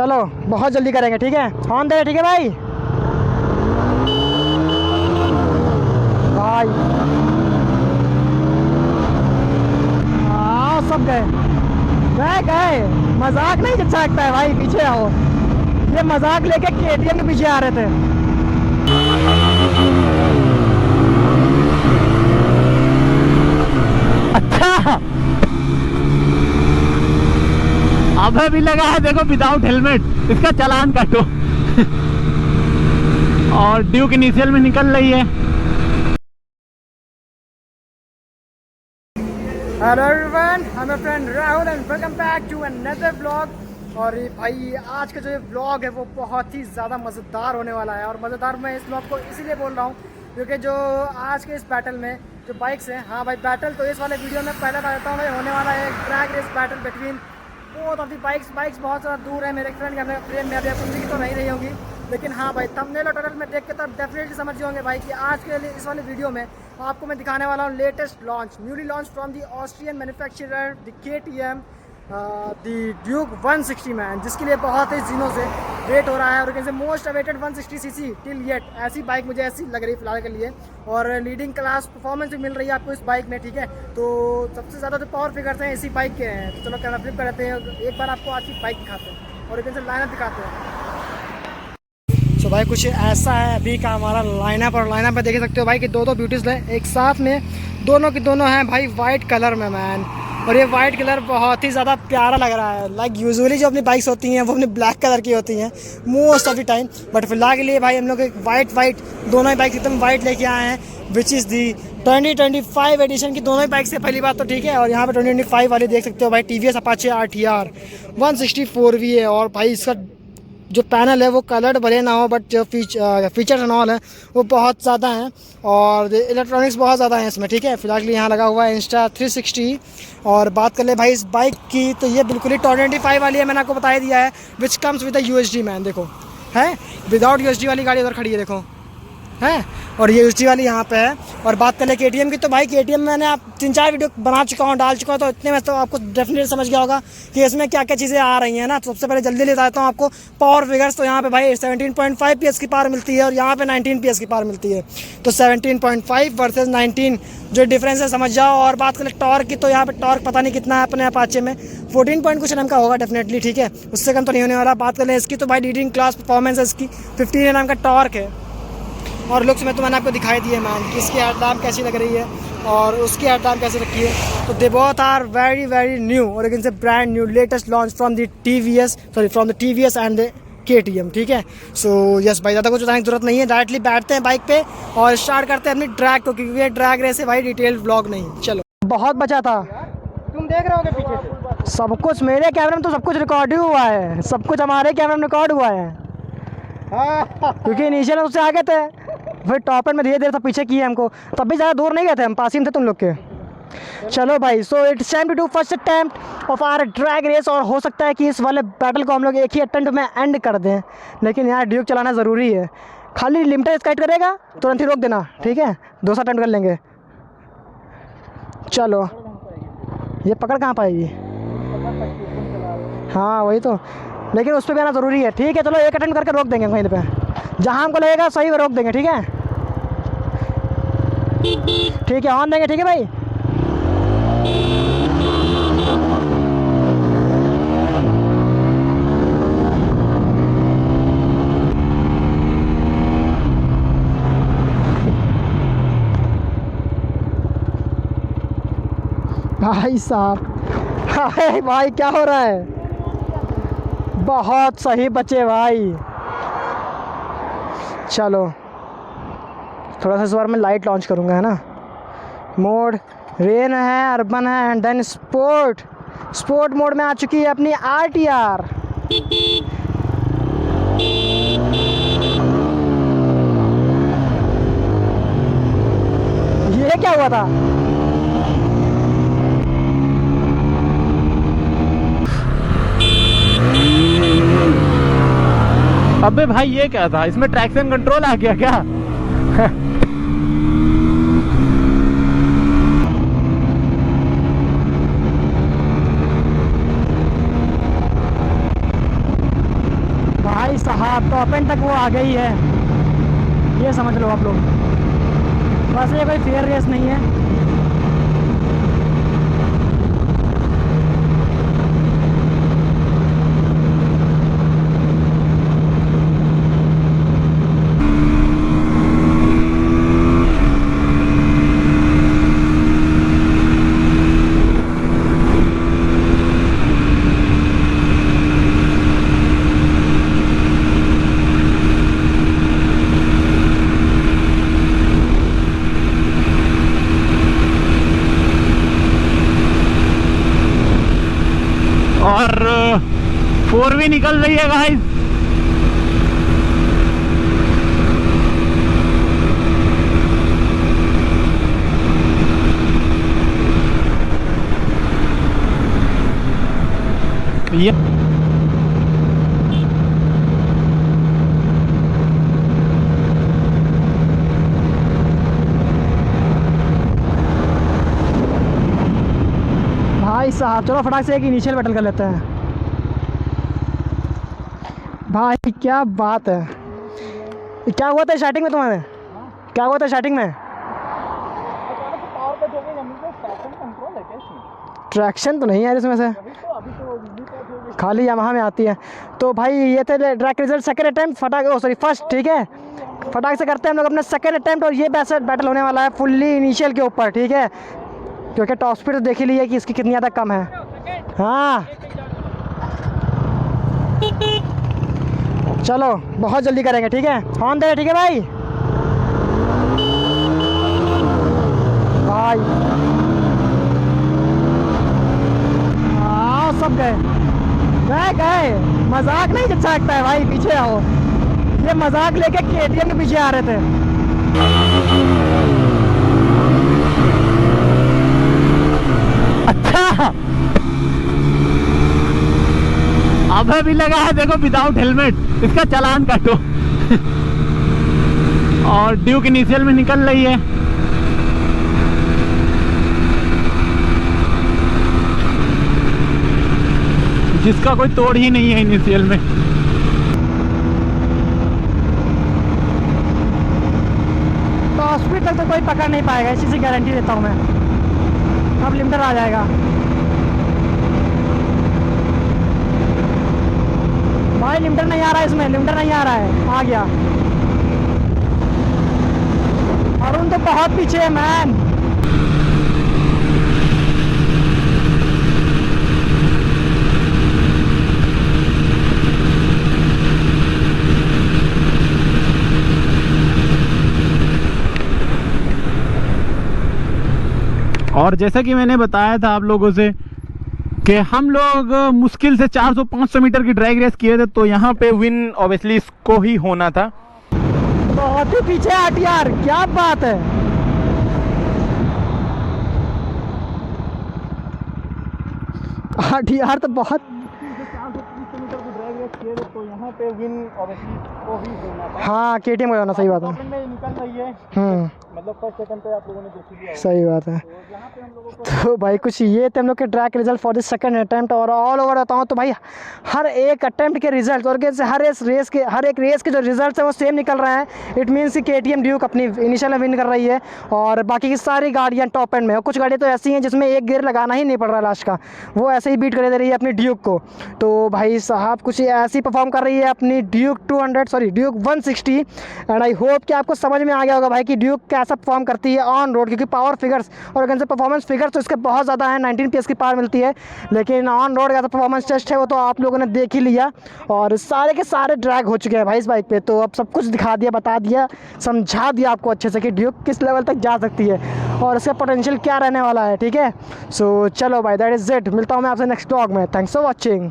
चलो बहुत जल्दी करेंगे, ठीक है। हॉर्न दे, ठीक है भाई। भाई हाँ सब गए गए गए। मजाक नहीं अच्छा लगता है भाई, पीछे आओ। ये मजाक लेके केटीएम के पीछे आ रहे थे। अच्छा अबे भी लगा है देखो विदाउट हेलमेट, इसका चालान काटो। और ड्यूक इनिशियल में निकल रही है। Hello everyone, I am friend Rahul and welcome back to another blog. और ये भाई आज का जो ये ब्लॉग है वो बहुत ही ज़्यादा मज़ेदार होने वाला है। और मज़ेदार मैं इस ब्लॉग को इसीलिए बोल रहा हूँ क्योंकि जो आज के इस बैटल में जो बाइक्स हैं, हाँ भाई बैटल तो इस वाले वीडियो में पहले बताता हूँ भाई, होने वाला है track race battle between both of the bikes बहुत ज़्यादा दूर है मेरे फ्रेंड के फ्रेंड में, अभी आपको तो नहीं रही होगी, लेकिन हाँ भाई थंबनेल और टाइटल में देख के तो आप डेफिनेटली समझ जाओगे भाई कि आज के लिए इस वाले वीडियो में आपको मैं दिखाने वाला हूँ latest launch, newly launch from the Austrian manufacturer the KTM the Duke 160 man, जिसके लिए बहुत ही दिनों से वेट हो रहा है। और कैसे most awaited 160cc till yet, ऐसी बाइक मुझे ऐसी लग रही है फिलहाल के लिए। और लीडिंग क्लास परफॉर्मेंस भी मिल रही है आपको इस बाइक में, ठीक है। तो सबसे ज़्यादा जो पावर फिगर्स हैं इसी बाइक के हैं। तो चलो कैमरा फ्लिप करते हैं, एक बार आपको आज की बाइक दिखाते हैं और कैसे लाइनअप दिखाते हैं। तो भाई कुछ ऐसा है अभी का हमारा लाइनअप। और लाइनअप में देख सकते हो भाई कि दो ब्यूटीज हैं एक साथ में, दोनों की दोनों हैं भाई वाइट कलर में मैन। और ये वाइट कलर बहुत ही ज़्यादा प्यारा लग रहा है। लाइक यूजुअली जो अपनी बाइक्स होती हैं वो अपनी ब्लैक कलर की होती हैं most of the time, but फिलहाल के लिए भाई हम लोग एक वाइट दोनों ही बाइक्स एकदम वाइट लेके आए हैं, विच इज़ दी 2025 एडिशन की दोनों ही बाइक्स है पहली बात तो, ठीक है। और यहाँ पे 2025 वाली देख सकते हो भाई TVS Apache RTR 164V है। और भाई इसका जो पैनल है वो कलर्ड भले ना हो, बट जो फीचर्स एंड ऑल है वो बहुत ज़्यादा हैं और इलेक्ट्रॉनिक्स बहुत ज़्यादा हैं इसमें, ठीक है। फिलहाल के लिए यहाँ लगा हुआ है इंस्टा 360। और बात कर ले भाई इस बाइक की तो ये बिल्कुल ही 2025 वाली है, मैंने आपको बता ही दिया है, which comes with USD man. देखो है विदाउट USD वाली गाड़ी उधर खड़ी है देखो है, और ये USD वाली यहाँ पे है। और बात कर ले KTM की तो भाई KTM मैंने आप 3-4 वीडियो बना चुका हूँ, डाल चुका हूँ, तो इतने में तो आपको डेफिनेटली समझ गया होगा कि इसमें क्या क्या चीज़ें आ रही हैं ना। तो सबसे पहले जल्दी ले जाता हूँ आपको पावर फिगर्स। तो यहाँ पे भाई 17.5 PS की पावर मिलती है और यहाँ पे 19 PS की पावर मिलती है। तो 17.5 वर्सेस 19 जो डिफरेंस है समझ जाओ। और बात करें टॉर्क की तो यहाँ पे टॉर्क पता नहीं कितना है अपने अपाचे में, 14 पॉइंट कुछ NM का होगा डेफिनेटली, ठीक है, उससे कम तो नहीं होने वाला। बात करें इसकी तो भाई लीडिंग क्लास परफॉर्मेंस है इसकी, 15 NM का टॉर्क है। और लुक्स में तो मैंने आपको दिखाई दी है मैन कि इसकी हेडलैम्प कैसी लग रही है और उसकी हेडलैम्प कैसी रखी है। तो they both are very new और एक इनसे brand new latest launch from the TVS and the KTM, ठीक है। सो यस भाई ज़्यादा कुछ बताने की जरूरत नहीं है, डायरेक्टली बैठते हैं बाइक पे और स्टार्ट करते हैं अपनी ड्रैग को, क्योंकि ये ड्रैग रेस है भाई, डिटेल्ड व्लॉग नहीं। चलो बहुत बचा था, तुम देख रहे होगे पीछे से सब कुछ मेरे कैमरे में तो सब कुछ रिकॉर्ड ही हुआ है, सब कुछ हमारे कैमरे में रिकॉर्ड हुआ है क्योंकि इनिशियल उससे आगे थे, फिर टॉप एंड में धीरे धीरे तो पीछे किए हमको, तब भी ज़्यादा दूर नहीं गए थे, हम पास ही में थे तुम लोग के। चलो भाई so it's time to do first attempt of our drag race. और हो सकता है कि इस वाले बैटल को हम लोग एक ही अटेम्प्ट में एंड कर दें, लेकिन यहाँ ड्यूक चलाना ज़रूरी है। खाली लिमिटेड स्काइट करेगा तुरंत ही रोक देना, ठीक है, 2 अटेम्प्ट कर लेंगे। चलो ये पकड़ कहाँ पाएगी, हाँ वही तो, लेकिन उस पर भी आना ज़रूरी है, ठीक है। चलो एक अटेम्प्ट करके रोक देंगे कहीं पे, जहाँ हमको लगेगा सही वो रोक देंगे, ठीक है ठीक है, ऑन देंगे, ठीक है भाई। भाई साहब हाय भाई क्या हो रहा है, बहुत सही बचे भाई। चलो थोड़ा सा इस बार मैं लाइट लॉन्च करूँगा, है ना। मोड रेन है, अर्बन है एंड देन स्पोर्ट मोड में आ चुकी है अपनी RTR। ये क्या हुआ था, अबे भाई ये क्या था, इसमें ट्रैक्शन कंट्रोल आ गया क्या? हाँ टॉप एंड तक वो आ गई है, ये समझ लो आप लोग। बस ये कोई फेयर रेस नहीं है। और 4 भी निकल रही है गाइस। ये भाई साहब चलो फटाक से एक इनिशियल बैटल कर लेते हैं। भाई क्या बात है, क्या हुआ था स्टार्टिंग में तुम्हारे? क्या हुआ था स्टार्टिंग में? ट्रैक्शन तो नहीं है इसमें से, खाली यामाहा में आती है। तो भाई ये थे track result second attempt sorry first, ठीक है। फटाक से करते हैं हम लोग अपना सेकंड अटेम्प्ट, और ये बैटल होने वाला है फुल्ली इनिशियल के ऊपर, ठीक है। क्योंकि टॉप स्पीड तो देख ही ली है कि इसकी कितनी ज़्यादा कम है। हाँ चलो बहुत जल्दी करेंगे, ठीक है। ऑन दे, ठीक है भाई। भाई हाँ सब गए मजाक नहीं अच्छा लगता है भाई, पीछे आओ। ये मजाक लेके KTM के पीछे आ रहे थे। अच्छा अबे भी लगा है देखो विदाउट हेलमेट, इसका चालान काटो। और ड्यूक इनिशियल में निकल रही है। जिसका कोई तोड़ ही नहीं है इनिशियल में। तो स्पीड तक तो कोई पकड़ नहीं पाएगा, इसी से गारंटी देता हूँ मैं। अब लिमिटर आ जाएगा भाई। लिमिटर नहीं आ रहा है इसमें, लिमिटर नहीं आ रहा है। आ गया। अरुण तो बहुत पीछे है मैन। और जैसा कि मैंने बताया था आप लोगों से कि हम लोग मुश्किल से 400-500 मीटर की ड्रैग रेस किए थे, तो यहाँ पे विन ऑब्वियसली इसको ही होना था। बहुत ही पीछे RTR, क्या बात है। RTR तो बहुत 400-500 मीटर की ड्रैग रेस किए थे, तो यहाँ पे विन ऑब्वियसली इसको ही होना था। हाँ KTM को जाना, सही बात है। निकल रही है मतलब फर्स्ट सेकंड पे आप लोगों ने देख लिया, सही बात है। तो यहाँ पे हम लोगों को तो भाई कुछ ये थे हम लोग के track result for the second attempt. और ऑल ओवर बताऊँ तो भाई हर एक अटेम्प्ट के रिजल्ट और हर एक रेस के जो रिजल्ट है वो सेम निकल रहे हैं। इट मीन्स कि KTM ड्यूक अपनी इनिशियल में विन कर रही है, और बाकी की सारी गाड़ियाँ टॉप एंड में। और कुछ गाड़ियाँ तो ऐसी हैं जिसमें एक गियर लगाना ही नहीं पड़ रहा लास्ट का, वो ऐसे ही बीट कर दे रही है अपनी ड्यूक को। तो भाई साहब कुछ ऐसी परफॉर्म कर रही है अपनी ड्यूक 160। एंड आई होप कि आपको समझ में आ गया होगा भाई कि ड्यूक कैसा परफॉर्म करती है ऑन रोड, क्योंकि पावर फिगर्स और अगर परफॉर्मेंस फिगर्स तो इसके बहुत ज़्यादा है। 19 PS की पावर मिलती है, लेकिन ऑन रोड का परफॉर्मेंस टेस्ट है वो तो आप लोगों ने देख ही लिया। और सारे के सारे ड्रैग हो चुके हैं भाई इस बाइक पे। तो अब सब कुछ दिखा दिया, बता दिया, समझा दिया आपको अच्छे से कि ड्यूक किस लेवल तक जा सकती है और इसका पोटेंशियल क्या रहने वाला है, ठीक है। सो चलो भाई दैट इज़ इट। मिलता हूँ मैं आपसे नेक्स्ट व्लॉग में। Thanks for watching.